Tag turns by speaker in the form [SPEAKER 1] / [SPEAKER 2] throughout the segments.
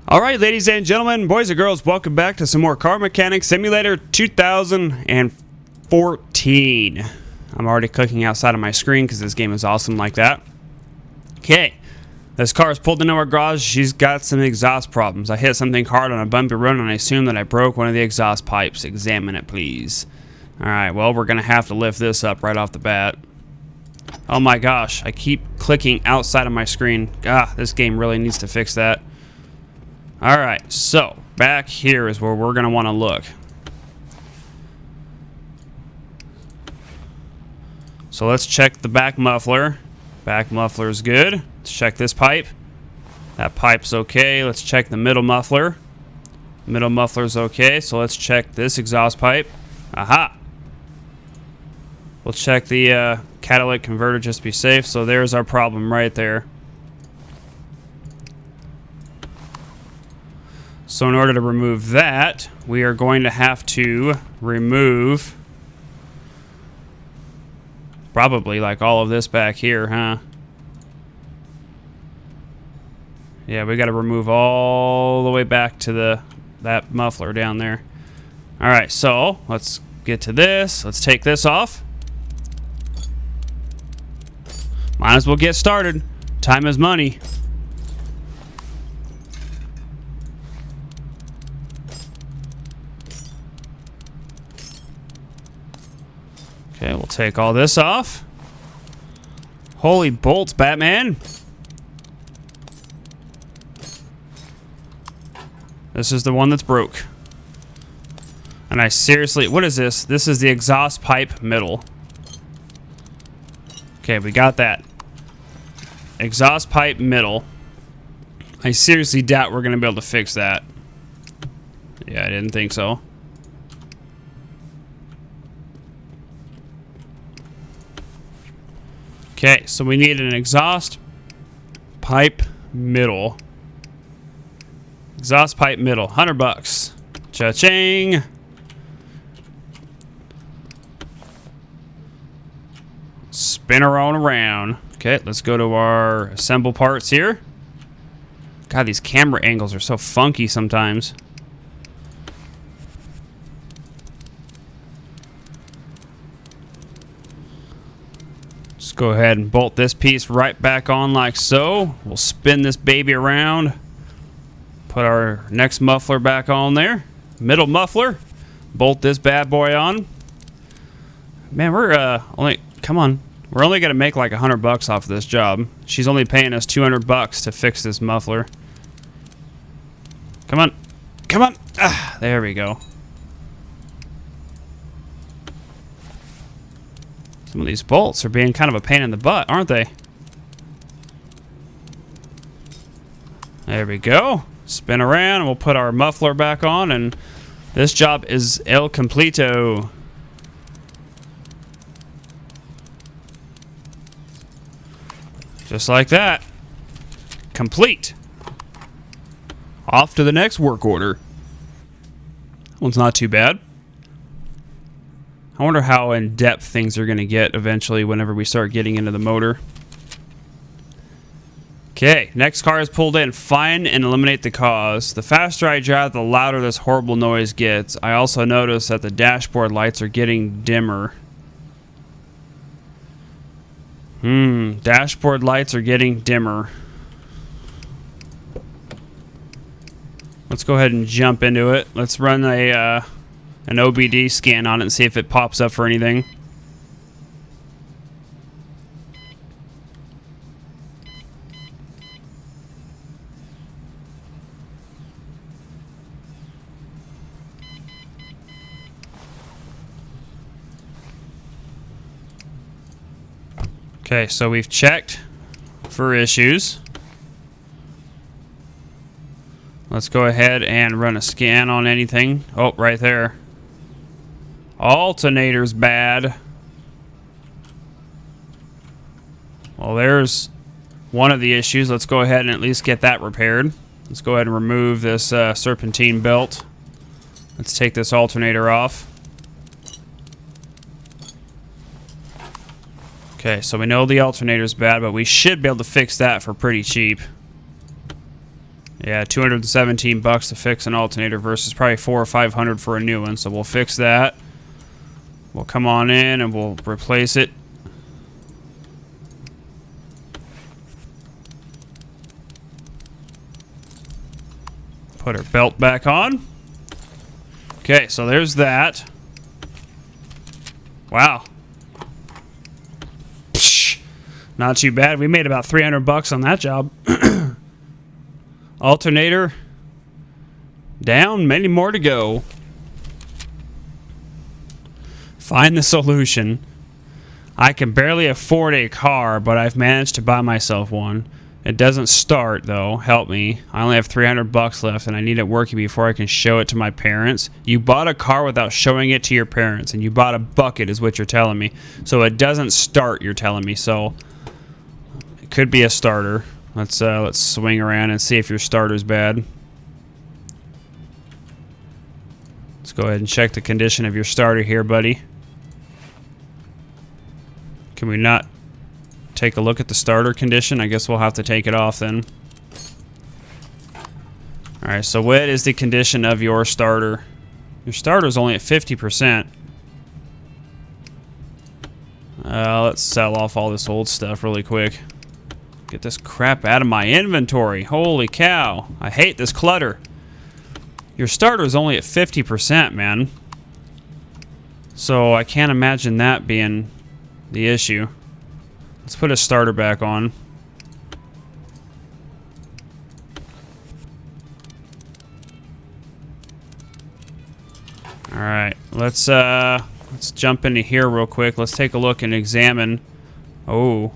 [SPEAKER 1] Alright, ladies and gentlemen, boys and girls, welcome back to some more Car Mechanics Simulator 2014. I'm already clicking outside of my screen because this game is awesome like that. Okay, this car is pulled into our garage. She's got some exhaust problems. I hit something hard on a bumpy road and I assume that I broke one of the exhaust pipes. Examine it, please. Alright, well, we're going to have to lift this up right off the bat. Oh my gosh, I keep clicking outside of my screen. This game really needs to fix that. Alright, so back here is where we're going to want to look. So let's check the back muffler. Back muffler is good. Let's check this pipe. That pipe's okay. Let's check the middle muffler. Middle muffler's okay, so let's check this exhaust pipe. Aha! We'll check the catalytic converter just to be safe. So there's our problem right there. So in order to remove that, we are going to have to remove probably like all of this back here, huh? Yeah, we got to remove all the way back to that muffler down there. All right, so let's get to this. Let's take this off. Might as well get started. Time is money. Okay, we'll take all this off. Holy bolts, Batman. This is the one that's broke. And I seriously... What is this? This is the exhaust pipe middle. Okay, we got that. Exhaust pipe middle. I seriously doubt we're going to be able to fix that. Yeah, I didn't think so. Okay, so we need an exhaust pipe middle. Exhaust pipe middle, $100. Cha-ching! Spin her on around. Okay, let's go to our assemble parts here. God, these camera angles are so funky sometimes. Just go ahead and bolt this piece right back on like so. We'll spin this baby around. Put our next muffler back on there. Middle muffler. Bolt this bad boy on. Man, we're only... Come on. We're only going to make like $100 off of this job. She's only paying us $200 to fix this muffler. Come on. Come on. Ah, there we go. Some of these bolts are being kind of a pain in the butt, aren't they? There we go. Spin around and we'll put our muffler back on, and this job is el completo. Just like that. Complete. Off to the next work order. That one's not too bad. I wonder how in-depth things are going to get eventually whenever we start getting into the motor. Okay, next car is pulled in. Find and eliminate the cause. The faster I drive, the louder this horrible noise gets. I also notice that the dashboard lights are getting dimmer. Dashboard lights are getting dimmer. Let's go ahead and jump into it. Let's run an OBD scan on it and see if it pops up for anything. Okay, so we've checked for issues. Let's go ahead and run a scan on anything. Oh, right there. Alternator's bad. Well, there's one of the issues. Let's go ahead and at least get that repaired. Let's go ahead and remove this serpentine belt. Let's take this alternator off. Okay, so we know the alternator's bad, but we should be able to fix that for pretty cheap. Yeah, 217 bucks to fix an alternator versus probably 400 or 500 for a new one. So we'll fix that. We'll come on in and we'll replace it. Put her belt back on. Okay, so there's that. Wow. Psh, not too bad. We made about 300 bucks on that job. Alternator down, many more to go. Find the solution. I can barely afford a car, but I've managed to buy myself one. It doesn't start though. Help me. I only have 300 bucks left and I need it working before I can show it to my parents. You bought a car without showing it to your parents, and you bought a bucket is what you're telling me. So it doesn't start, you're telling me. So it could be a starter. Let's swing around and see if your starter's bad. Let's go ahead and check the condition of your starter here, buddy. Can we not take a look at the starter condition? I guess we'll have to take it off then. Alright, so what is the condition of your starter? Your starter's only at 50%. Let's sell off all this old stuff really quick. Get this crap out of my inventory. Holy cow. I hate this clutter. Your starter's only at 50%, man. So I can't imagine that being the issue. Let's put a starter back on. Alright, let's jump into here real quick. Let's take a look and examine. Oh.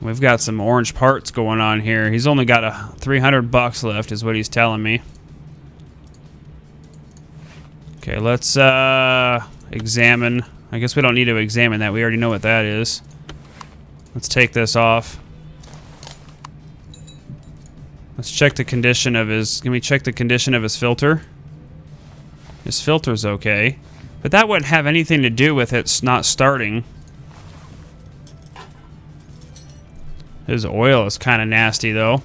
[SPEAKER 1] We've got some orange parts going on here. He's only got 300 bucks left is what he's telling me. Okay, let's examine. I guess we don't need to examine that. We already know what that is. Let's take this off. Let's check the condition of his... Can we check the condition of his filter? His filter's okay. But that wouldn't have anything to do with it not starting. His oil is kind of nasty, though.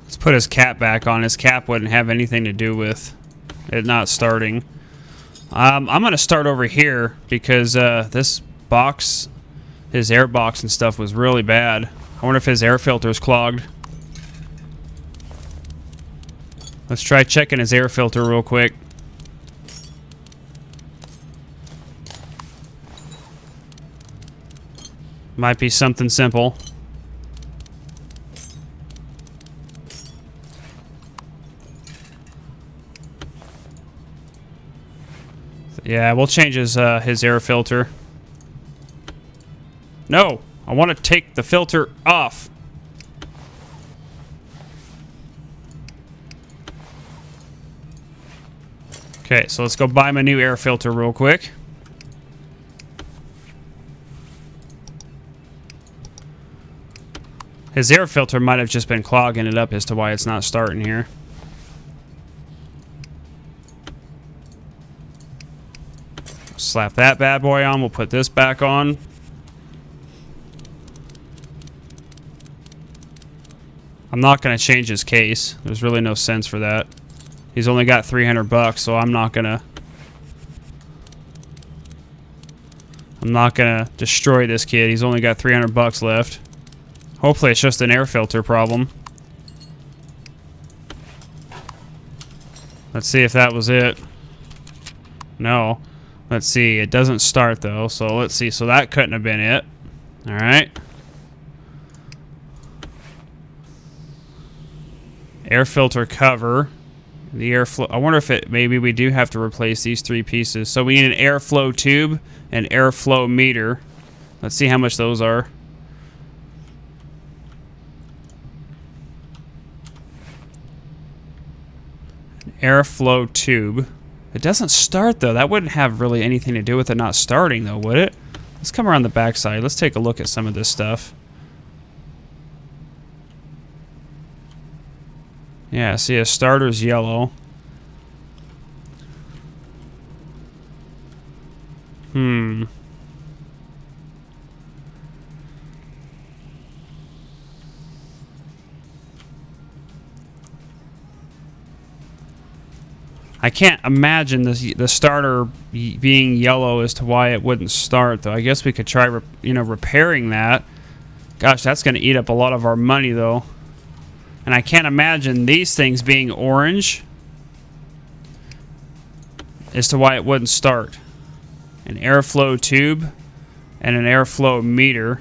[SPEAKER 1] Let's put his cap back on. His cap wouldn't have anything to do with it not starting. I'm going to start over here because this box, his air box and stuff was really bad. I wonder if his air filter's clogged. Let's try checking his air filter real quick. Might be something simple. Yeah, we'll change his air filter. No, I want to take the filter off. Okay, so let's go buy my new air filter real quick. His air filter might have just been clogging it up as to why it's not starting here. Slap that bad boy on. We'll put this back on. I'm not going to change his case. There's really no sense for that. He's only got 300 bucks, so I'm not going to destroy this kid. He's only got 300 bucks left. Hopefully it's just an air filter problem. Let's see if that was it. No. Let's see. It doesn't start though, so let's see. So that couldn't have been it. Alright. Air filter cover. The airflow. I wonder if maybe we do have to replace these three pieces. So we need an airflow tube and airflow meter. Let's see how much those are. Airflow tube. It doesn't start though. That wouldn't have really anything to do with it not starting though, would it? Let's come around the back side. Let's take a look at some of this stuff. Yeah, see, a starter's yellow. I can't imagine the starter being yellow as to why it wouldn't start, though. I guess we could try, repairing that. Gosh, that's going to eat up a lot of our money, though. And I can't imagine these things being orange as to why it wouldn't start. An airflow tube and an airflow meter.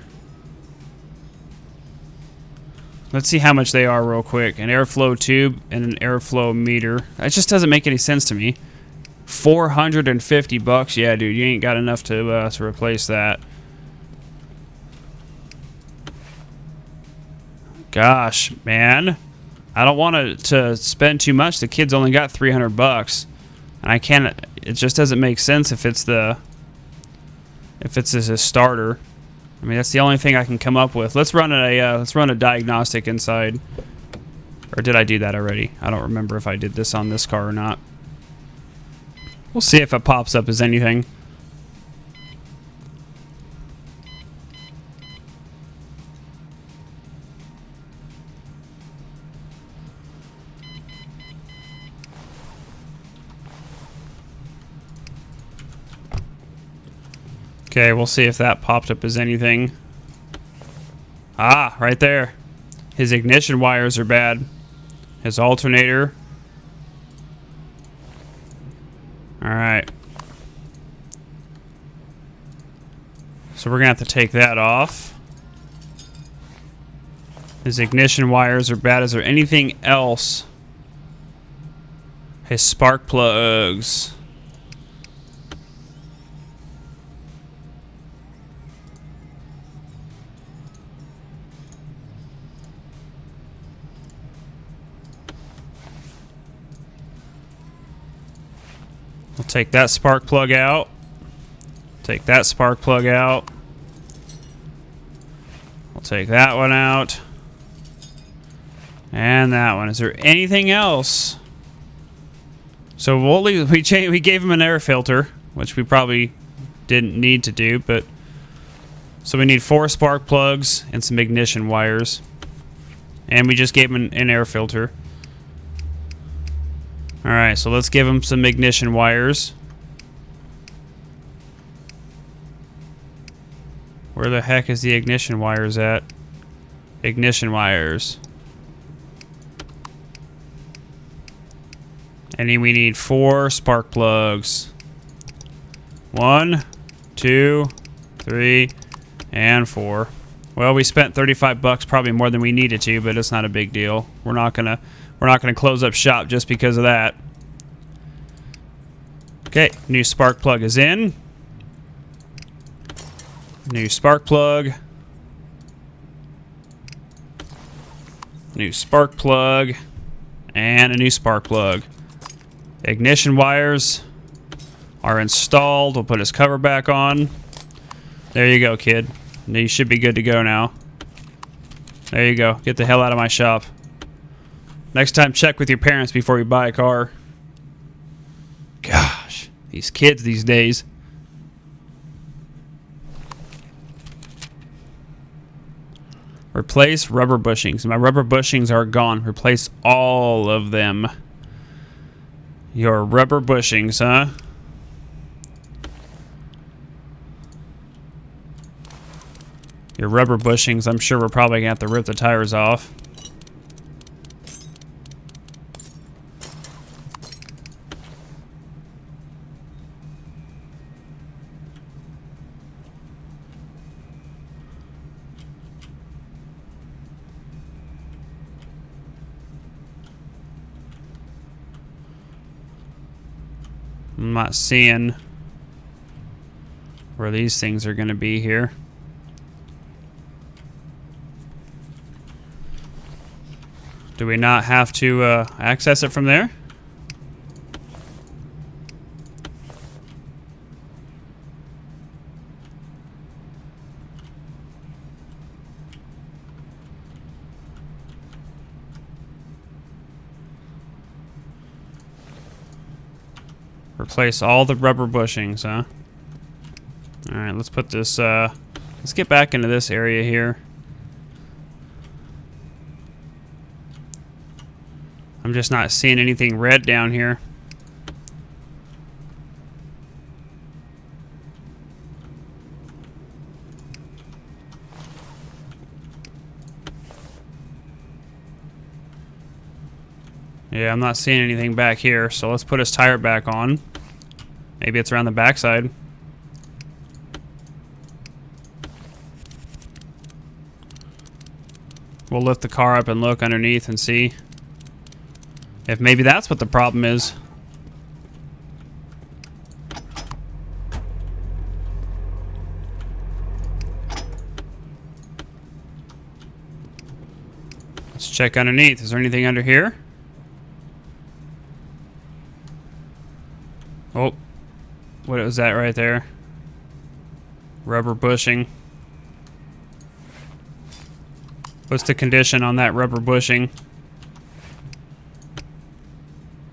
[SPEAKER 1] Let's see how much they are real quick. An airflow tube and an airflow meter. That just doesn't make any sense to me. $450. Yeah, dude, you ain't got enough to replace that. Gosh, man. I don't want to spend too much. The kid's only got $300. And I can't... It just doesn't make sense if it's the... If it's as a starter. I mean, that's the only thing I can come up with. Let's run a diagnostic inside. Or did I do that already? I don't remember if I did this on this car or not. We'll see if it pops up as anything. Okay, we'll see if that popped up as anything. Ah, right there. His ignition wires are bad. His alternator. Alright. So we're going to have to take that off. His ignition wires are bad. Is there anything else? His spark plugs. We'll take that spark plug out. Take that spark plug out. We'll take that one out. And that one. Is there anything else? So we gave him an air filter, which we probably didn't need to do, but so we need 4 spark plugs and some ignition wires. And we just gave him an air filter. Alright, so let's give him some ignition wires. Where the heck is the ignition wires at? Ignition wires. And we need 4 spark plugs. 1, 2, 3, and 4. Well, we spent $35, probably more than we needed to, but it's not a big deal. We're not gonna close up shop just because of that. Okay, new spark plug is in. New spark plug. New spark plug. And a new spark plug. Ignition wires are installed. We'll put his cover back on. There you go, kid. You should be good to go now. There you go. Get the hell out of my shop. Next time, check with your parents before you buy a car. Gosh, these kids these days. Replace rubber bushings. My rubber bushings are gone. Replace all of them. Your rubber bushings, huh? Your rubber bushings, I'm sure we're probably going to have to rip the tires off. I'm not seeing where these things are going to be here. Do we not have to access it from there? Replace all the rubber bushings, huh? Alright, let's put this, let's get back into this area here. I'm just not seeing anything red down here. Yeah, I'm not seeing anything back here, so let's put his tire back on. Maybe it's around the backside. We'll lift the car up and look underneath and see if maybe that's what the problem is. Let's check underneath. Is there anything under here? Oh, what was that right there? Rubber bushing. What's the condition on that rubber bushing?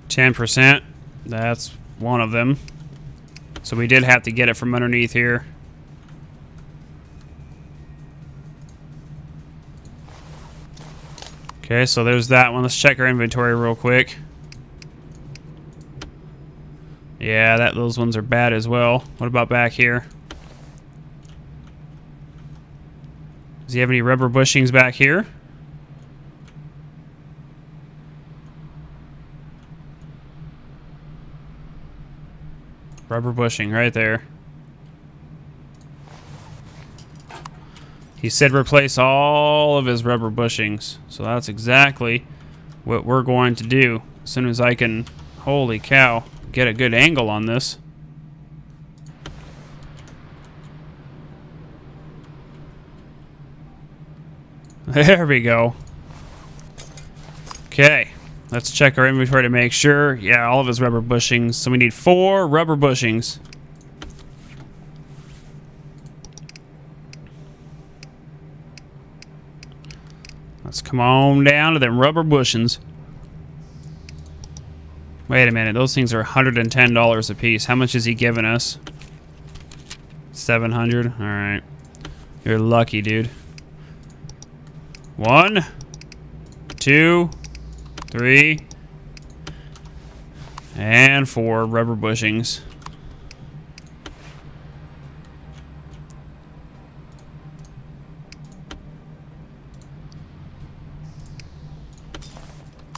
[SPEAKER 1] 10%. That's one of them. So we did have to get it from underneath here. Okay, so there's that one. Let's check our inventory real quick. Yeah, those ones are bad as well. What about back here? Does he have any rubber bushings back here? Rubber bushing right there. He said replace all of his rubber bushings. So that's exactly what we're going to do. As soon as I can, holy cow, get a good angle on this. There we go. Okay, let's check our inventory to make sure. Yeah, all of his rubber bushings. So we need 4 rubber bushings. Let's come on down to them rubber bushings. Wait a minute, those things are $110 a piece. How much is he giving us? 700. All right, you're lucky, dude. 1, 2, 3, and 4 rubber bushings.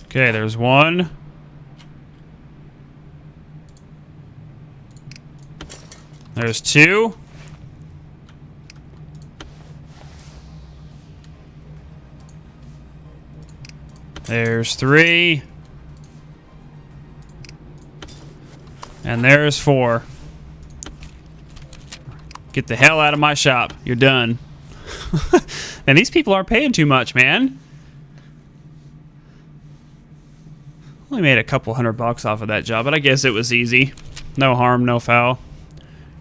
[SPEAKER 1] Okay, there's 1. There's 2. There's 3. And there's 4. Get the hell out of my shop. You're done. And these people aren't paying too much, man. Only made a couple $100 off of that job, but I guess it was easy. No harm, no foul.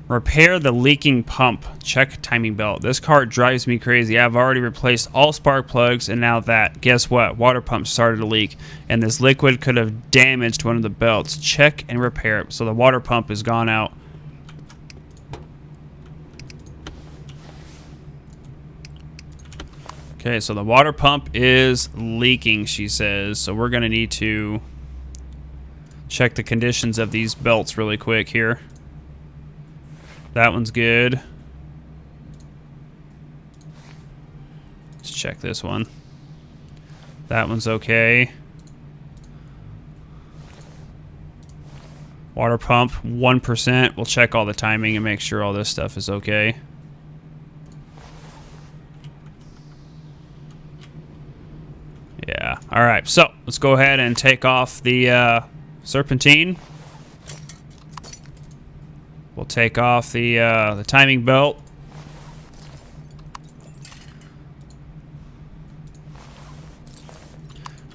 [SPEAKER 1] Repair the leaking pump. Check timing belt. This car drives me crazy. I've already replaced all spark plugs, and now that. Guess what? Water pump started to leak, and this liquid could have damaged one of the belts. Check and repair it. So the water pump has gone out. Okay, so the water pump is leaking, she says. So we're going to need to check the conditions of these belts really quick here. That one's good. Let's check this one. That one's okay. Water pump, 1%. We'll check all the timing and make sure all this stuff is okay. Yeah. All right. So let's go ahead and take off the serpentine. We'll take off the timing belt.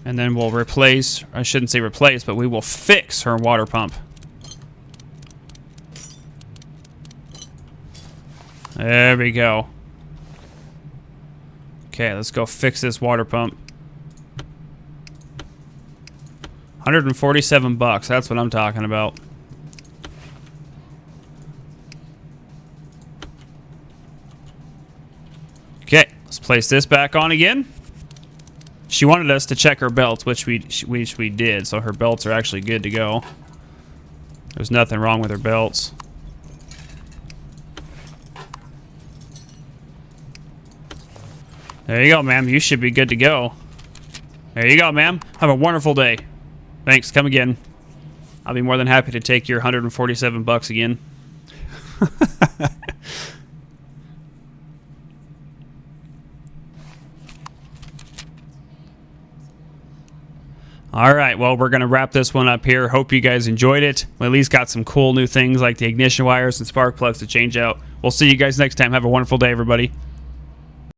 [SPEAKER 1] And then we'll replace, I shouldn't say replace, but we will fix her water pump. There we go. Okay, let's go fix this water pump. $147, that's what I'm talking about. Okay, let's place this back on again. She wanted us to check her belts, which we did, so her belts are actually good to go. There's nothing wrong with her belts. There you go, ma'am. You should be good to go. There you go, ma'am. Have a wonderful day. Thanks. Come again. I'll be more than happy to take your $147 again. All right, well, we're going to wrap this one up here. Hope you guys enjoyed it. We at least got some cool new things like the ignition wires and spark plugs to change out. We'll see you guys next time. Have a wonderful day, everybody.